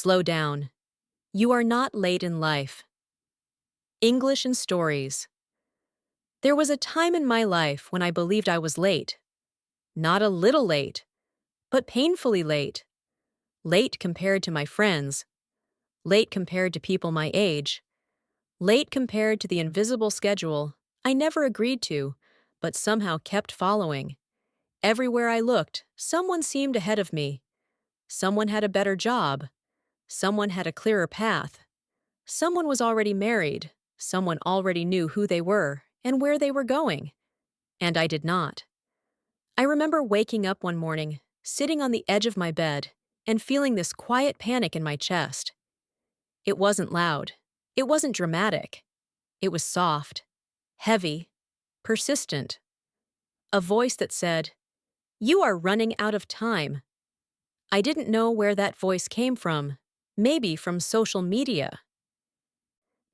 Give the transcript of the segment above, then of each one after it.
Slow down. You are not late in life. English and stories. There was a time in my life when I believed I was late. Not a little late, but painfully late. Late compared to my friends. Late compared to people my age. Late compared to the invisible schedule I never agreed to, but somehow kept following. Everywhere I looked, someone seemed ahead of me. Someone had a better job. Someone had a clearer path. Someone was already married. Someone already knew who they were and where they were going. And I did not. I remember waking up one morning, sitting on the edge of my bed, and feeling this quiet panic in my chest. It wasn't loud. It wasn't dramatic. It was soft, heavy, persistent. A voice that said, "You are running out of time." I didn't know where that voice came from. Maybe from social media.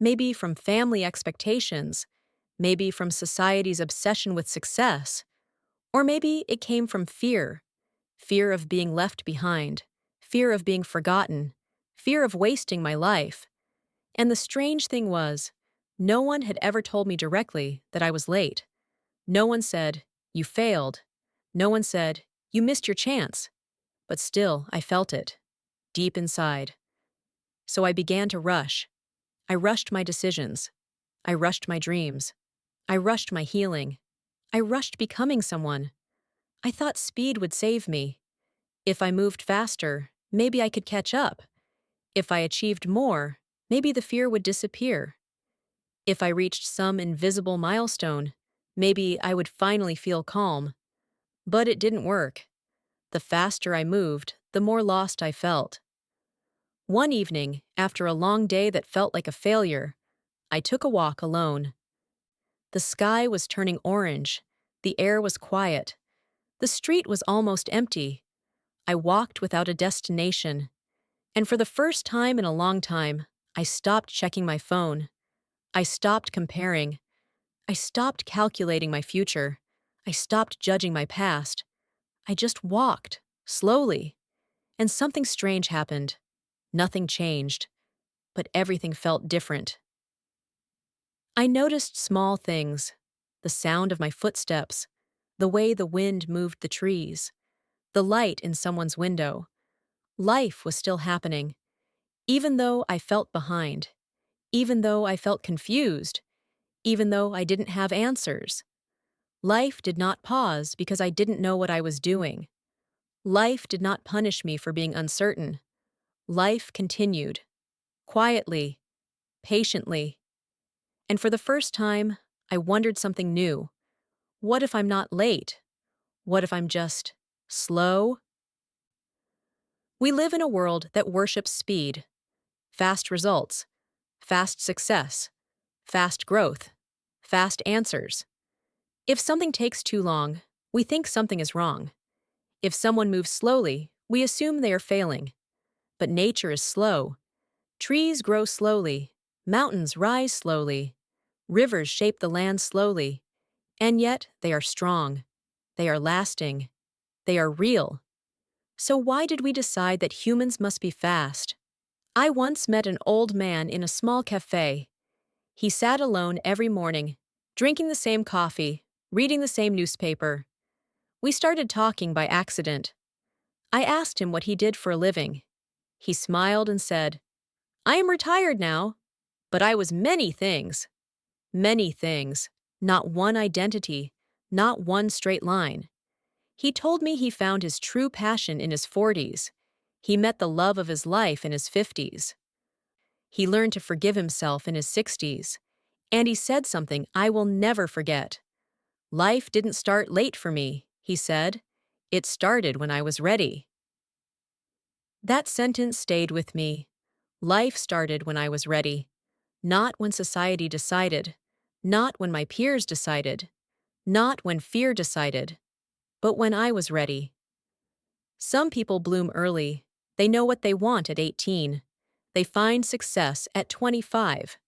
Maybe from family expectations. Maybe from society's obsession with success. Or maybe it came from fear. Fear of being left behind. Fear of being forgotten. Fear of wasting my life. And the strange thing was, no one had ever told me directly that I was late. No one said, "You failed." No one said, "You missed your chance." But still, I felt it, deep inside. So I began to rush. I rushed my decisions. I rushed my dreams. I rushed my healing. I rushed becoming someone. I thought speed would save me. If I moved faster, maybe I could catch up. If I achieved more, maybe the fear would disappear. If I reached some invisible milestone, maybe I would finally feel calm. But it didn't work. The faster I moved, the more lost I felt. One evening, after a long day that felt like a failure, I took a walk alone. The sky was turning orange. The air was quiet. The street was almost empty. I walked without a destination. And for the first time in a long time, I stopped checking my phone. I stopped comparing. I stopped calculating my future. I stopped judging my past. I just walked, slowly. And something strange happened. Nothing changed, but everything felt different. I noticed small things, the sound of my footsteps, the way the wind moved the trees, the light in someone's window. Life was still happening, even though I felt behind, even though I felt confused, even though I didn't have answers. Life did not pause because I didn't know what I was doing. Life did not punish me for being uncertain. Life continued, quietly, patiently. And for the first time, I wondered something new. What if I'm not late? What if I'm just slow? We live in a world that worships speed, fast results, fast success, fast growth, fast answers. If something takes too long, we think something is wrong. If someone moves slowly, we assume they are failing. But nature is slow. Trees grow slowly, mountains rise slowly, rivers shape the land slowly, and yet they are strong, they are lasting, they are real. So why did we decide that humans must be fast? I once met an old man in a small cafe. He sat alone every morning, drinking the same coffee, reading the same newspaper. We started talking by accident. I asked him what he did for a living. He smiled and said, "I am retired now, but I was many things." Many things, not one identity, not one straight line. He told me he found his true passion in his 40s. He met the love of his life in his 50s. He learned to forgive himself in his 60s. And he said something I will never forget. "Life didn't start late for me," he said. "It started when I was ready." That sentence stayed with me. Life started when I was ready. Not when society decided. Not when my peers decided. Not when fear decided. But when I was ready. Some people bloom early. They know what they want at 18. They find success at 25.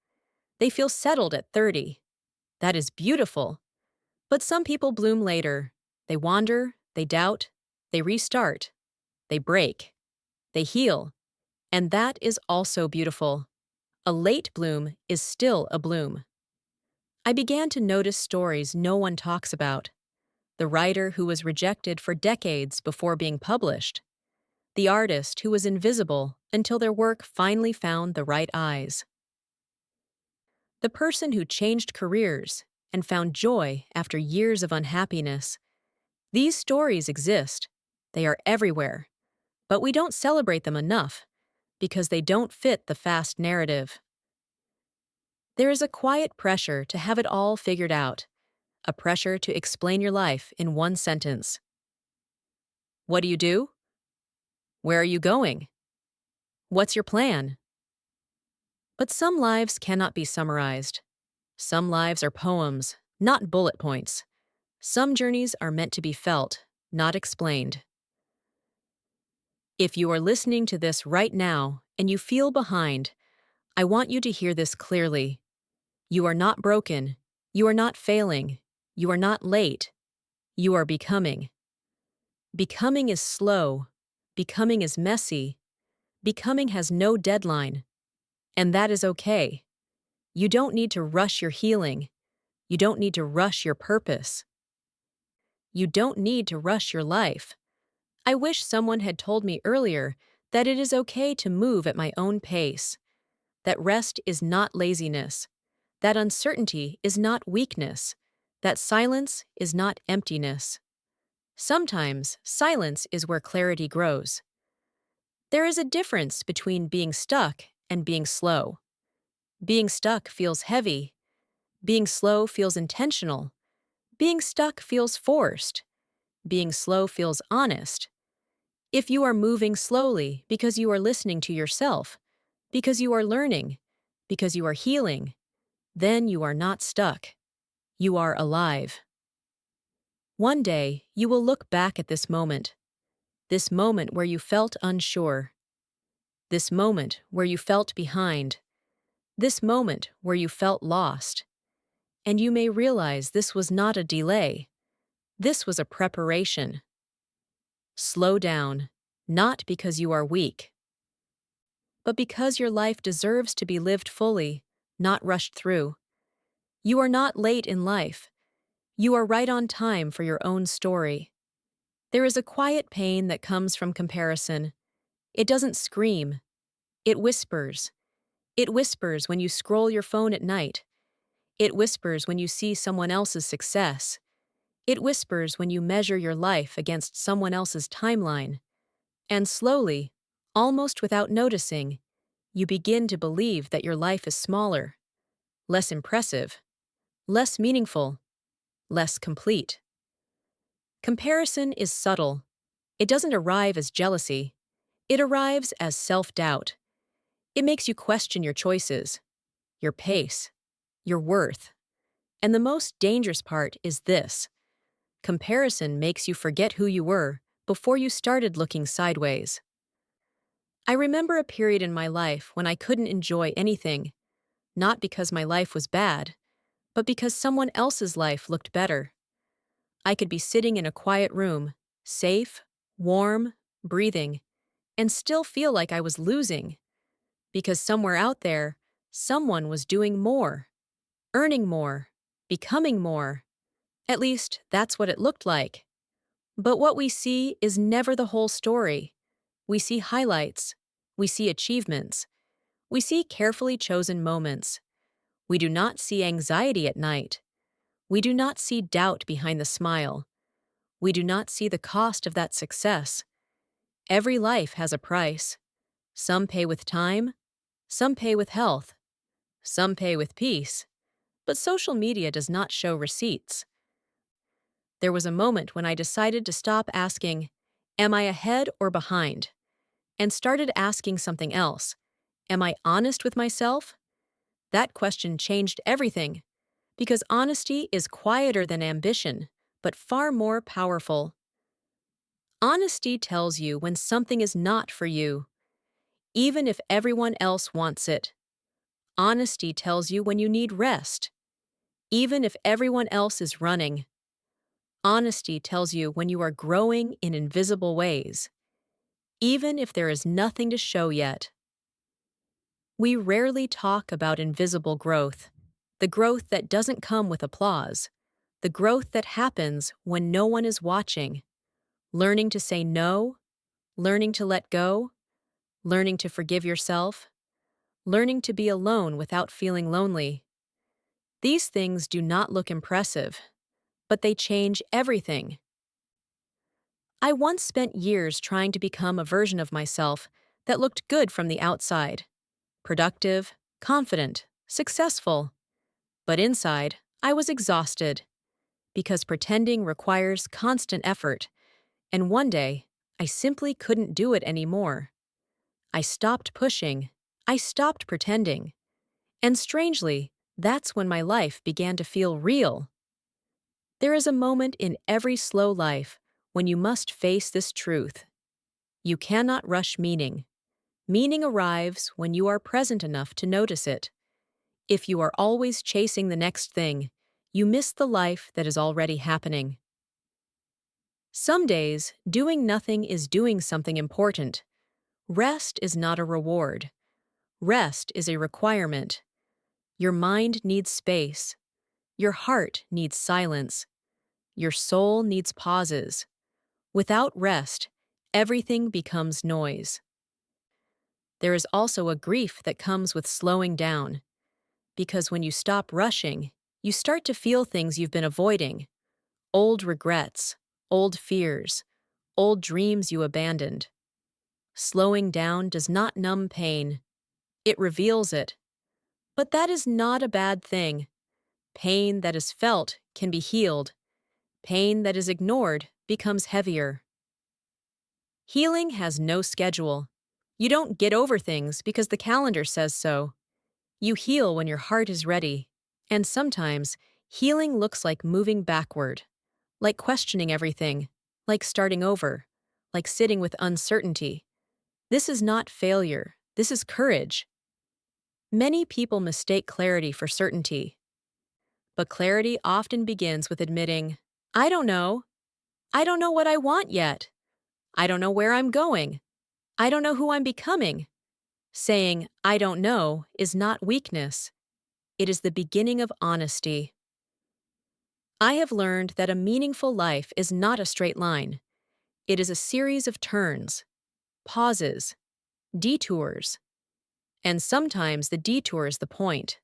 They feel settled at 30. That is beautiful. But some people bloom later. They wander, they doubt, they restart, they break, they heal, And that is also beautiful. A late bloom is still a bloom. I began to notice stories no one talks about. The writer who was rejected for decades before being published. The artist who was invisible until their work finally found the right eyes. The person who changed careers and found joy after years of unhappiness. These stories exist. They are everywhere. But we don't celebrate them enough because they don't fit the fast narrative. There is a quiet pressure to have it all figured out, a pressure to explain your life in one sentence. What do you do? Where are you going? What's your plan? But some lives cannot be summarized. Some lives are poems, not bullet points. Some journeys are meant to be felt, not explained. If you are listening to this right now and you feel behind, I want you to hear this clearly. You are not broken. You are not failing. You are not late. You are becoming. Becoming is slow. Becoming is messy. Becoming has no deadline. And that is okay. You don't need to rush your healing. You don't need to rush your purpose. You don't need to rush your life. I wish someone had told me earlier that it is okay to move at my own pace, that rest is not laziness, that uncertainty is not weakness, that silence is not emptiness. Sometimes silence is where clarity grows. There is a difference between being stuck and being slow. Being stuck feels heavy. Being slow feels intentional. Being stuck feels forced. Being slow feels honest. If you are moving slowly because you are listening to yourself, because you are learning, because you are healing, then you are not stuck. You are alive. One day, you will look back at this moment where you felt unsure, this moment where you felt behind, this moment where you felt lost, and you may realize this was not a delay. This was a preparation. Slow down, not because you are weak, but because your life deserves to be lived fully, not rushed through. You are not late in life. You are right on time for your own story. There is a quiet pain that comes from comparison. It doesn't scream. It whispers. It whispers when you scroll your phone at night. It whispers when you see someone else's success. It whispers when you measure your life against someone else's timeline. And slowly, almost without noticing, you begin to believe that your life is smaller, less impressive, less meaningful, less complete. Comparison is subtle. It doesn't arrive as jealousy. It arrives as self-doubt. It makes you question your choices, your pace, your worth. And the most dangerous part is this. Comparison makes you forget who you were before you started looking sideways. I remember a period in my life when I couldn't enjoy anything, not because my life was bad, but because someone else's life looked better. I could be sitting in a quiet room, safe, warm, breathing, and still feel like I was losing, because somewhere out there, someone was doing more, earning more, becoming more. At least, that's what it looked like. But what we see is never the whole story. We see highlights. We see achievements. We see carefully chosen moments. We do not see anxiety at night. We do not see doubt behind the smile. We do not see the cost of that success. Every life has a price. Some pay with time. Some pay with health. Some pay with peace. But social media does not show receipts. There was a moment when I decided to stop asking, "Am I ahead or behind?" and started asking something else. Am I honest with myself? That question changed everything, because honesty is quieter than ambition, but far more powerful. Honesty tells you when something is not for you, even if everyone else wants it. Honesty tells you when you need rest, even if everyone else is running. Honesty tells you when you are growing in invisible ways, even if there is nothing to show yet. We rarely talk about invisible growth, the growth that doesn't come with applause, the growth that happens when no one is watching. Learning to say no, learning to let go, learning to forgive yourself, learning to be alone without feeling lonely. These things do not look impressive, but they change everything. I once spent years trying to become a version of myself that looked good from the outside. Productive, confident, successful. But inside, I was exhausted, because pretending requires constant effort, and one day, I simply couldn't do it anymore. I stopped pushing, I stopped pretending, and strangely, that's when my life began to feel real. There is a moment in every slow life when you must face this truth. You cannot rush meaning. Meaning arrives when you are present enough to notice it. If you are always chasing the next thing, you miss the life that is already happening. Some days, doing nothing is doing something important. Rest is not a reward. Rest is a requirement. Your mind needs space. Your heart needs silence. Your soul needs pauses. Without rest, everything becomes noise. There is also a grief that comes with slowing down, because when you stop rushing, you start to feel things you've been avoiding. Old regrets, old fears, old dreams you abandoned. Slowing down does not numb pain. It reveals it. But that is not a bad thing. Pain that is felt can be healed. Pain that is ignored becomes heavier. Healing has no schedule. You don't get over things because the calendar says so. You heal when your heart is ready. And sometimes, healing looks like moving backward, like questioning everything, like starting over, like sitting with uncertainty. This is not failure. This is courage. Many people mistake clarity for certainty. But clarity often begins with admitting, I don't know. I don't know what I want yet. I don't know where I'm going. I don't know who I'm becoming. Saying, I don't know, is not weakness. It is the beginning of honesty. I have learned that a meaningful life is not a straight line. It is a series of turns, pauses, detours. And sometimes the detour is the point.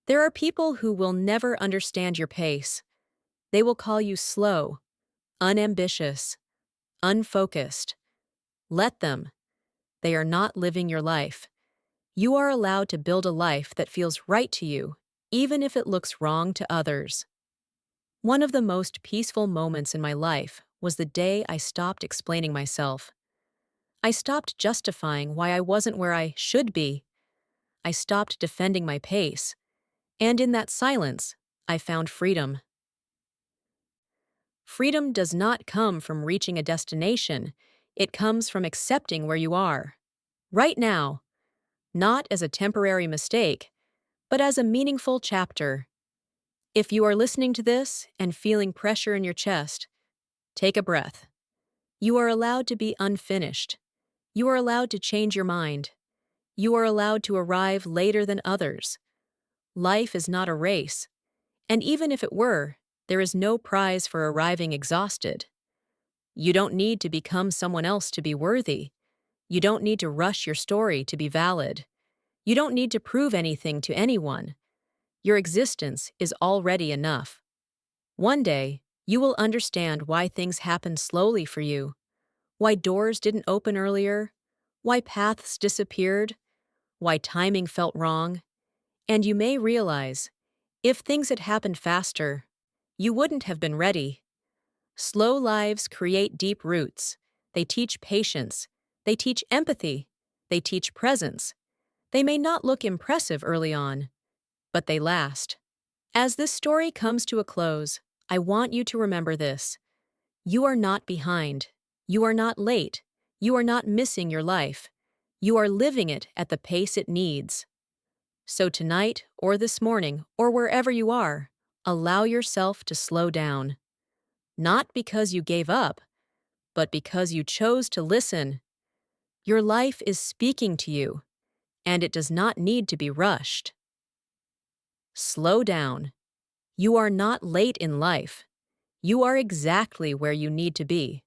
There are people who will never understand your pace. They will call you slow, unambitious, unfocused. Let them. They are not living your life. You are allowed to build a life that feels right to you, even if it looks wrong to others. One of the most peaceful moments in my life was the day I stopped explaining myself. I stopped justifying why I wasn't where I should be. I stopped defending my pace. And in that silence, I found freedom. Freedom does not come from reaching a destination. It comes from accepting where you are. Right now. Not as a temporary mistake, but as a meaningful chapter. If you are listening to this and feeling pressure in your chest, take a breath. You are allowed to be unfinished. You are allowed to change your mind. You are allowed to arrive later than others. Life is not a race, and even if it were, there is no prize for arriving exhausted. You don't need to become someone else to be worthy. You don't need to rush your story to be valid. You don't need to prove anything to anyone. Your existence is already enough. One day, you will understand why things happened slowly for you, why doors didn't open earlier, why paths disappeared, why timing felt wrong, and you may realize, if things had happened faster, you wouldn't have been ready. Slow lives create deep roots. They teach patience. They teach empathy. They teach presence. They may not look impressive early on, but they last. As this story comes to a close, I want you to remember this. You are not behind. You are not late. You are not missing your life. You are living it at the pace it needs. So tonight, or this morning, or wherever you are, allow yourself to slow down. Not because you gave up, but because you chose to listen. Your life is speaking to you, and it does not need to be rushed. Slow down. You are not late in life. You are exactly where you need to be.